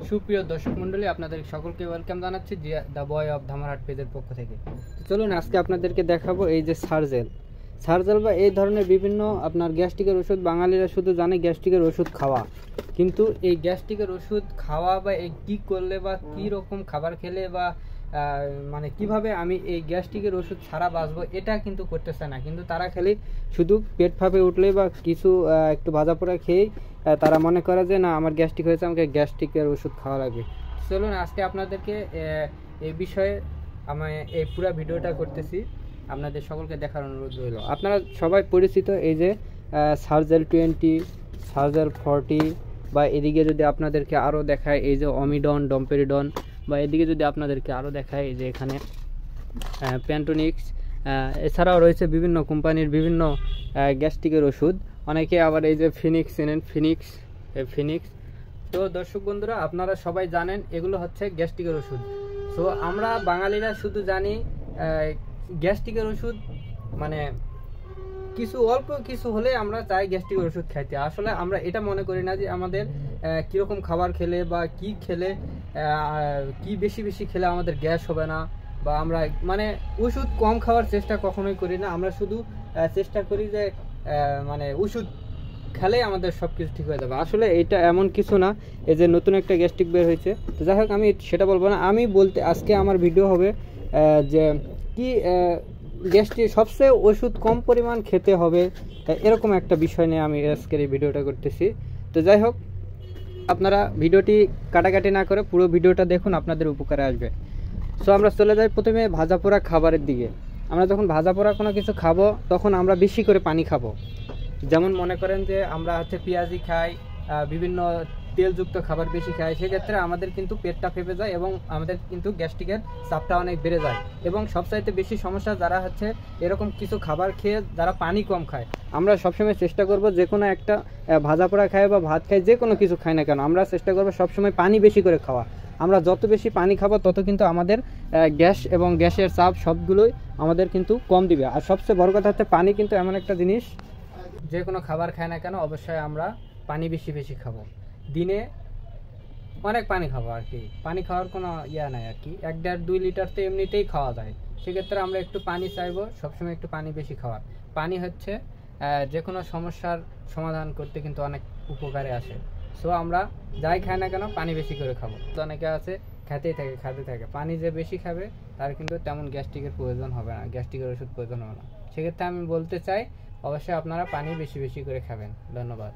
সুপ্রিয় দর্শক মণ্ডলী, আপনাদের সকলকে ওয়েলকাম জানাচ্ছি দ্য বয় অফ ধামারহাট পেজের পক্ষ থেকে। তো চলুন আজকে আপনাদেরকে দেখাবো এই যে সার্জেল বা এই ধরনের বিভিন্ন আপনার গ্যাস্ট্রিকের ওষুধ। বাঙালিরা শুধু জানে গ্যাস্ট্রিকের ওষুধ খাওয়া, কিন্তু এই গ্যাস্ট্রিকের ওষুধ খাওয়া বা এই কী করলে বা কী রকম খাবার খেলে বা মানে কিভাবে আমি এই গ্যাস্ট্রিকের ওষুধ ছাড়া বাঁচবো, এটা কিন্তু করতেছে না। কিন্তু তারা খালি শুধু পেট ফাঁপে উঠলে বা কিছু একটু ভাজা পোড়া খেয়েই তারা মনে করে যে না আমার গ্যাস্ট্রিক হয়েছে, আমাকে গ্যাস্ট্রিকের ওষুধ খাওয়া লাগবে। চলুন আজকে আপনাদেরকে এই বিষয়ে আমি এই পুরো ভিডিওটা করতেছি, আপনাদের সকলকে দেখার অনুরোধ রইল। আপনারা সবাই পরিচিত এই যে সার্জেল 20, সার্জেল 40, বা এদিকে যদি আপনাদেরকে আরও দেখায় এই যে অমিডন, ডম্পেরিডন, বা এদিকে যদি আপনাদেরকে আরও দেখায় এই যে এখানে প্যান্টোনিক্স। এছাড়াও রয়েছে বিভিন্ন কোম্পানির বিভিন্ন গ্যাস্ট্রিকের ওষুধ। অনেকে আবার এই যে ফিনিক্স চেনেন, ফিনিক্স। তো দর্শক বন্ধুরা, আপনারা সবাই জানেন এগুলো হচ্ছে গ্যাস্ট্রিকের ওষুধ। সো আমরা বাঙালিরা শুধু জানি গ্যাস্ট্রিকের ওষুধ, মানে কিছু অল্প কিছু হলে আমরা চাই গ্যাস্ট্রিকের ওষুধ খাইতে। আসলে আমরা এটা মনে করি না যে আমাদের কীরকম খাবার খেলে বা কি খেলে কি বেশি বেশি খেলে আমাদের গ্যাস হবে না, বা আমরা মানে ওষুধ কম খাওয়ার চেষ্টা কখনোই করি না। আমরা শুধু চেষ্টা করি যে মানে ওষুধ খেলে আমাদের সব কিছু ঠিক হয়ে যাবে। আসলে এটা এমন কিছু না। এই যে নতুন একটা গ্যাস্ট্রিক বের হয়েছে, তো যাই হোক আমি সেটা বলবো না। আমি বলতে আজকে আমার ভিডিও হবে যে কি গ্যাস্ট্রিক সবচেয়ে ওষুধ কম পরিমাণ খেতে হবে, এরকম একটা বিষয় নিয়ে আমি আজকের এই ভিডিওটা করতেছি। তো যাই হোক, আপনারা ভিডিওটি কাটাকাটি না করে পুরো ভিডিওটা দেখুন, আপনাদের উপকারে আসবে। সো আমরা চলে যাই প্রথমে ভাজা পোড়া খাবারের দিকে। আমরা যখন ভাজা পোড়া কোনো কিছু খাবো তখন আমরা বেশি করে পানি খাবো। যেমন মনে করেন যে আমরা হচ্ছে পেঁয়াজি খাই, বিভিন্ন তেলযুক্ত খাবার বেশি খাই, সেক্ষেত্রে আমাদের কিন্তু পেটটা ফেপে যায় এবং আমাদের কিন্তু গ্যাস্ট্রিকের চাপটা অনেক বেড়ে যায়। এবং সবচাইতে বেশি সমস্যা যারা হচ্ছে এরকম কিছু খাবার খেয়ে যারা পানি কম খায়। আমরা সবসময় চেষ্টা করব যে কোনো একটা ভাজা পোড়া খাই বা ভাত খাই, যে কোনো কিছু খাই না কেন আমরা চেষ্টা করবো সবসময় পানি বেশি করে খাওয়া। আমরা যত বেশি পানি খাবো তত কিন্তু আমাদের গ্যাস এবং গ্যাসের চাপ সবগুলোই আমাদের কিন্তু কম দিবে। আর সবচেয়ে বড় কথা হচ্ছে পানি কিন্তু এমন একটা জিনিস, যে কোনো খাবার খাই না কেন অবশ্যই আমরা পানি বেশি বেশি খাবো। দিনে অনেক পানি খাবো আর কি, পানি খাওয়ার কোনো নাই আর কি। 1-1.5-2 লিটার তো এমনিতেই খাওয়া যায়। সেক্ষেত্রে আমরা একটু পানি চাইবো, সবসময় একটু পানি বেশি খাওয়ার। পানি হচ্ছে যে কোনো সমস্যার সমাধান করতে কিন্তু অনেক উপকারে আসে। সো আমরা যাই খাই না কেন পানি বেশি করে খাবো। তো অনেকে আছে খেতে থাকে, পানি যে বেশি খাবে তার কিন্তু তেমন গ্যাস্ট্রিকের প্রয়োজন হবে না, গ্যাস্ট্রিকের ওষুধ প্রয়োজন হবে না। সেক্ষেত্রে আমি বলতে চাই অবশ্যই আপনারা পানি বেশি বেশি করে খাবেন। ধন্যবাদ।